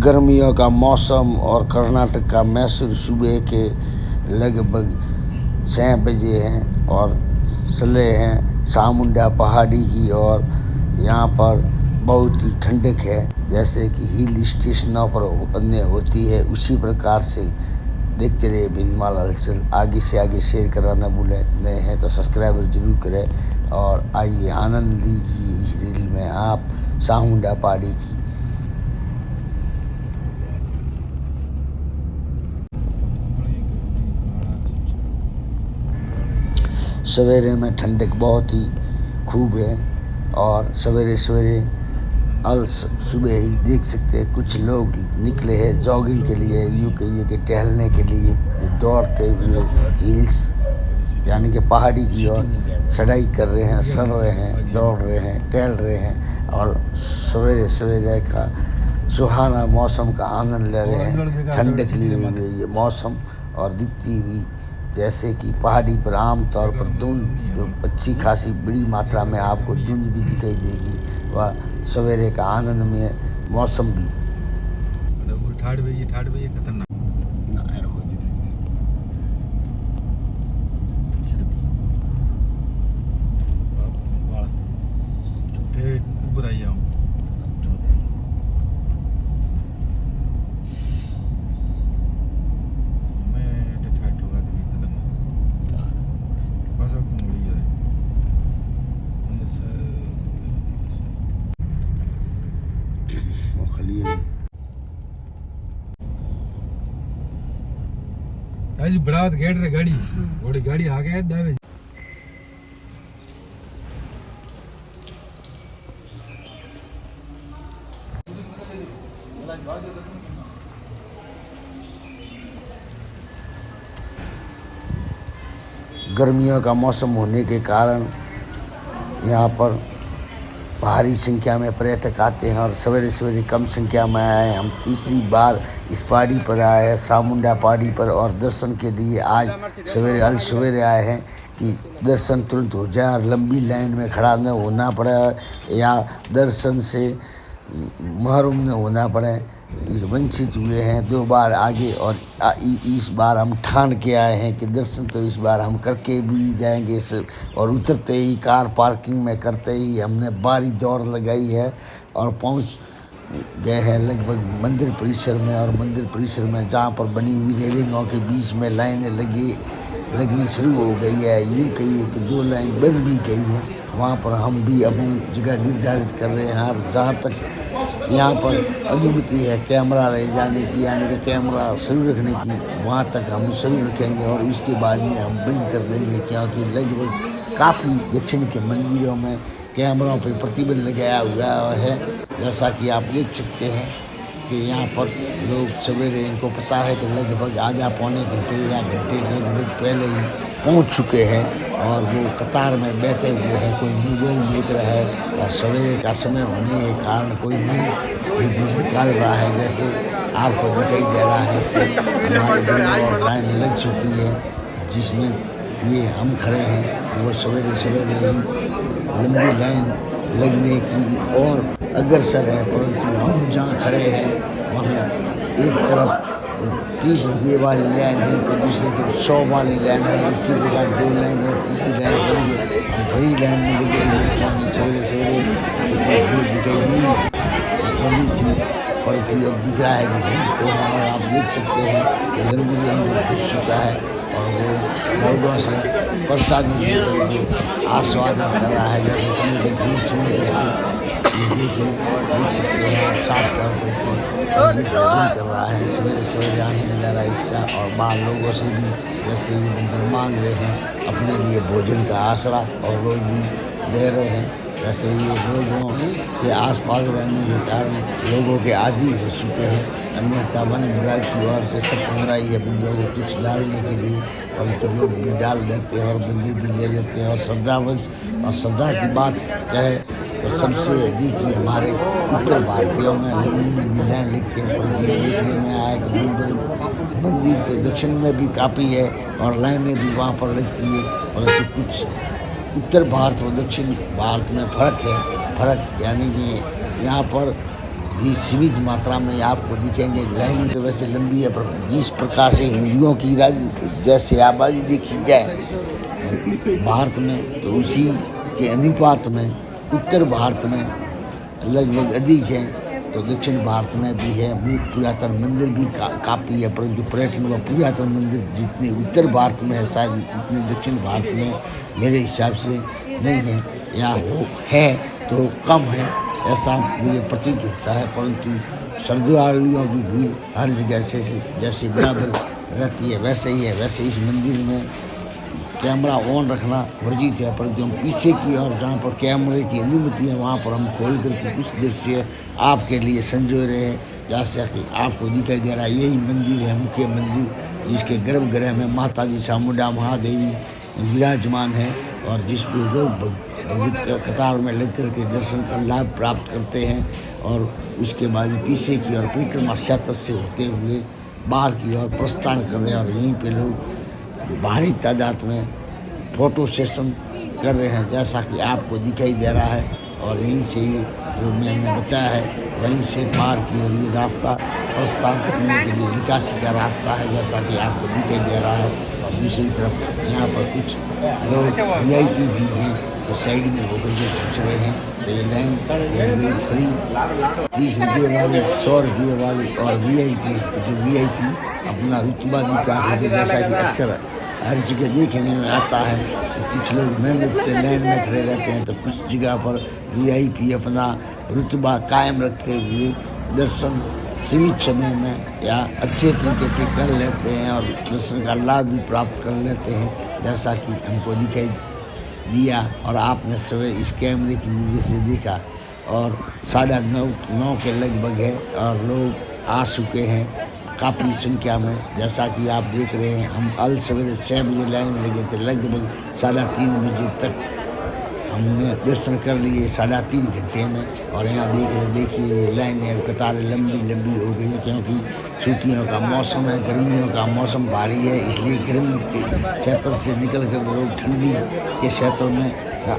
गर्मियों का मौसम और कर्नाटक का मैसूर सूबे के लगभग 6 बजे हैं और चले हैं चामुंडा पहाड़ी की ओर। यहाँ पर बहुत ही ठंडक है, जैसे कि हिल स्टेशनों पर अन्य होती है उसी प्रकार से। देखते रहिए भिंडमाल हलचल। आगे से आगे शेयर कराना भूलें, नए हैं तो सब्सक्राइबर जरूर करें और आइए आनंद लीजिए इस रील में आप चामुंडा पहाड़ी की। सवेरे में ठंडक बहुत ही खूब है और सवेरे सवेरे सुबह ही देख सकते हैं कुछ लोग निकले हैं जॉगिंग के लिए, यूँ कहिए कि टहलने के लिए, दौड़ते हुए हिल्स यानी कि पहाड़ी की ओर चढ़ाई कर रहे हैं, सड़ रहे हैं, दौड़ रहे हैं, टहल रहे हैं और सवेरे सवेरे का सुहाना मौसम का आनंद ले रहे हैं। ठंडक लिए हुए ये मौसम और दिखती हुई जैसे कि पहाड़ी पर आम तौर पर धुंध जो अच्छी खासी बड़ी मात्रा में आपको धुंध भी दिखाई देगी, वह सवेरे का आनंद में मौसम भी। खतरनाक बढ़ावत गेट रे गाड़ी बड़ी गाड़ी आ गया दावे। गर्मियों का मौसम होने के कारण यहाँ पर भारी संख्या में पर्यटक आते हैं और सवेरे सवेरे कम संख्या में आए। हम तीसरी बार इस पहाड़ी पर आए हैं, चामुंडा पहाड़ी पर, और दर्शन के लिए आज सवेरे आए हैं कि दर्शन तुरंत हो जाए और लंबी लाइन में खड़ा न होना पड़े या दर्शन से महरूम न होना पड़े। इस वंचित हुए हैं 2 बार आगे और इस बार हम ठान के आए हैं कि दर्शन तो इस बार हम करके भी जाएंगे। और उतरते ही कार पार्किंग में करते ही हमने बारी दौड़ लगाई है और पहुंच गए हैं लगभग मंदिर परिसर में। और मंदिर परिसर में जहां पर बनी हुई रेलिंगों के बीच में लाइनें लगनी शुरू हो गई है, यूँ कहिए कि 2 लाइन बन भी गई है। वहाँ पर हम भी अपनी जगह निर्धारित कर रहे हैं और जहाँ तक यहाँ पर अनुमति है कैमरा ले जाने की यानी कि कैमरा शुरू रखने की, वहाँ तक हम शुरू रखेंगे और उसके बाद में हम बंद कर देंगे, क्योंकि लगभग काफ़ी दक्षिण के मंदिरों में कैमरों पर प्रतिबंध लगाया हुआ है। जैसा कि आप देख सकते हैं कि यहाँ पर लोग सवेरे, इनको पता है कि लगभग आधा पौने घंटे या घंटे लगभग पहले ही पहुँच चुके हैं और वो कतार में बैठे हुए हैं। कोई मोबाइल देख रहा है और सवेरे का समय होने के कारण कोई नींद निकाल रहा है। जैसे आपको दिखाई दे रहा है कि हमारे घर और लाइन लग चुकी है जिसमें ये हम खड़े हैं। वो सवेरे सवेरे ही लंबी लाइन लगने की और अग्रसर है, परंतु हम जहाँ खड़े हैं वहाँ एक तरफ 30 रुपये वाली लाइन है तो दूसरी तरफ 100 वाली लाइन है। इसी प्रकार 2 लाइन और तीसरी लाइन खड़ी है। हम बड़ी लाइन में लगे हुए क्योंकि सवेरे सवेरे इतनी भीड़ दिखाई नहीं थी, परंतु अब दिख रहा है कि भीड़ तो है। और आप देख सकते हैं कि लंबी अंदर घुस चुका है और वो लोगों से प्रसादी लेकर के आस्वादन कर रहा है। जैसे कि भीड़ छीन करके ये देख सकते हैं आप साफ तौर पर भोजन कर रहा है, सवेरे सवेरे आनंद ले रहा है इसका। और बाहर लोगों से भी जैसे ये बंदर मांग रहे हैं अपने लिए भोजन का आसरा और लोग भी दे रहे हैं। वैसे ये लोगों के आसपास रहने के कारण लोगों के आदी हो चुके हैं। अन्यथा वन विभाग की ओर से सख्त मनाही है बंदरों को कुछ डालने के लिए, परंतु लोग भी डाल देते हैं और बंदर भी ले लेते हैं। और श्रद्धावंश और श्रद्धा की बात कहे तो सबसे अधिक ही हमारे उत्तर भारतीयों में लंबी लाइन लिखते हैं। पर ये देखने में आया कि मंदिर तो दक्षिण में भी काफ़ी है और लाइनें भी वहाँ पर लगती है, परंतु कुछ उत्तर भारत और दक्षिण भारत में फ़र्क है। फ़र्क यानी कि यहाँ पर भी सीमित मात्रा में आपको दिखेंगे। लाइन तो वैसे लंबी है, पर जिस प्रकार से हिंदुओं की जैसे आबादी देखी जाए भारत में, तो उसी के अनुपात में उत्तर भारत में लगभग अधिक है। तो दक्षिण भारत में भी है, पुरातन मंदिर भी काफ़ी है, परंतु पर्यटन व पुरातन मंदिर जितने उत्तर भारत में है शायद उतने दक्षिण भारत में मेरे हिसाब से नहीं है, या हो है तो कम है, ऐसा मुझे प्रतीत होता है। परंतु श्रद्धालुओं की भीड़ हर जगह से जैसे बराबर रहती है वैसे ही है। वैसे इस मंदिर में कैमरा ऑन रखना वर्जित है, परंतु हम पीछे की और जहाँ पर कैमरे की अनुमति है वहाँ पर हम खोल करके कुछ दृश्य आपके लिए संजो रहे हैं। जैसा कि आपको दिखाई दे रहा है, यही मंदिर है, मुख्य मंदिर, जिसके गर्भगृह में माता जी चामुंडा महादेवी विराजमान है और जिसमें लोग भगत कतार में लग करके दर्शन का लाभ प्राप्त करते हैं। और उसके बाद पीछे की और परिक्रमा क्षेत्र से होते हुए बाहर की ओर प्रस्थान कर रहे हैं और यहीं पे लोग भारी तादाद में फ़ोटो सेशन कर रहे हैं, जैसा कि आपको दिखाई दे रहा है। और यहीं से जो मैंने बताया है वहीं से पार की ओर ये रास्ता प्रस्थान करने के लिए निकासी का रास्ता है, जैसा कि आपको दिखाई दे रहा है। और दूसरी तरफ यहाँ पर कुछ लोग VIP भी हैं तो साइड में होकर के पूछ रहे हैं। तो ये लाइन फ्री 30 रुपये वाली, 100 रुपये वाली और VIP जो VIP अपना रुतबा दिखा करके, जैसा कि अक्सर हर जगह देखने में आता है। तो कुछ लोग मेहनत से लाइन में खड़े रहते हैं, तो कुछ जगह पर VIP अपना रुतबा कायम रखते हुए दर्शन सीमित समय में या अच्छे तरीके से कर लेते हैं और दर्शन का लाभ भी प्राप्त कर लेते हैं, जैसा कि हमको दिखाई दिया और आपने सवेरे इस कैमरे की नीचे से देखा। और 9:30 के लगभग है और लोग आ चुके हैं काफ़ी संख्या में, जैसा कि आप देख रहे हैं। हम अल सवेरे 6 बजे लाइन लगे थे, लगभग 3:30 बजे तक हमने दर्शन कर लिए 3.5 घंटे में। और यहाँ देखिए लाइनें कतारें लंबी हो गई है, क्योंकि छुट्टियों का मौसम है, गर्मियों का मौसम भारी है, इसलिए गर्मी के क्षेत्र से निकल कर लोग ठंडी के क्षेत्र में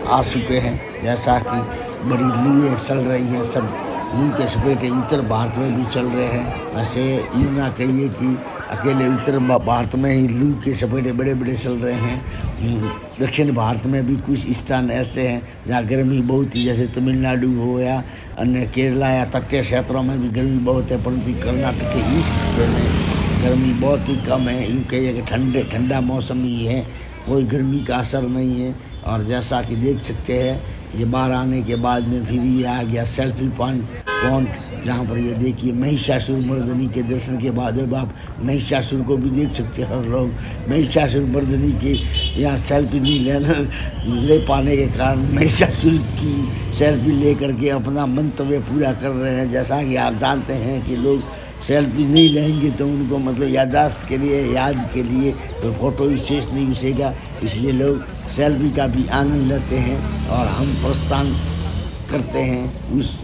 आ चुके हैं। जैसा कि बड़ी लूएँ चल रही हैं, सब लू के सपेटे उत्तर भारत में भी चल रहे हैं। वैसे यूँ ना कहिए कि अकेले उत्तर भारत में ही लू के सपेटे बड़े चल रहे हैं। दक्षिण भारत में भी कुछ स्थान ऐसे हैं जहाँ गर्मी बहुत ही, जैसे तमिलनाडु हो या अन्य केरला या तटीय क्षेत्रों में भी गर्मी बहुत है, परंतु कर्नाटक के इस हिस्से में गर्मी बहुत ही कम है। यूँ कहिए कि ठंडा मौसम ही है, कोई गर्मी का असर नहीं है। और जैसा कि देख सकते हैं ये बाहर आने के बाद में फिर ये आ गया सेल्फी पॉइंट, जहाँ पर ये देखिए महिषासुर मर्दनी के दर्शन के बाद अब आप महिषासुर को भी देख सकते हैं। और लोग महिषासुर मर्दनी के यहाँ सेल्फी नहीं ले पाने के कारण महिषासुर की सेल्फी ले करके अपना मंतव्य पूरा कर रहे हैं। जैसा कि आप जानते हैं कि लोग सेल्फी नहीं लेंगे तो उनको मतलब याददाश्त के लिए, याद के लिए तो फ़ोटो विशेष नहीं घुसेगा, इसलिए लोग सेल्फी का भी आनंद लेते हैं। और हम प्रस्थान करते हैं उस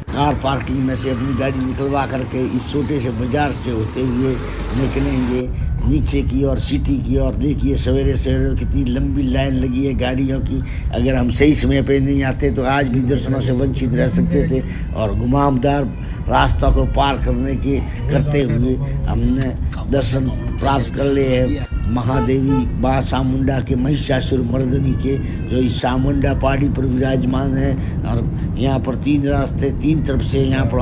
कार पार्किंग में से अपनी गाड़ी निकलवा करके इस छोटे से बाज़ार से होते हुए निकलेंगे नीचे की और सिटी की और। देखिए सवेरे कितनी लंबी लाइन लगी है गाड़ियों की। अगर हम सही समय पे नहीं आते तो आज भी दर्शनों से वंचित रह सकते थे। और घुमावदार रास्ता को पार करते हुए हमने दर्शन प्राप्त कर लिए हैं महादेवी माँ चामुंडा के महिषासुर मर्दनी के, जो इस चामुंडा पहाड़ी पर विराजमान है। और यहाँ पर 3 रास्ते 3 तरफ से यहाँ पर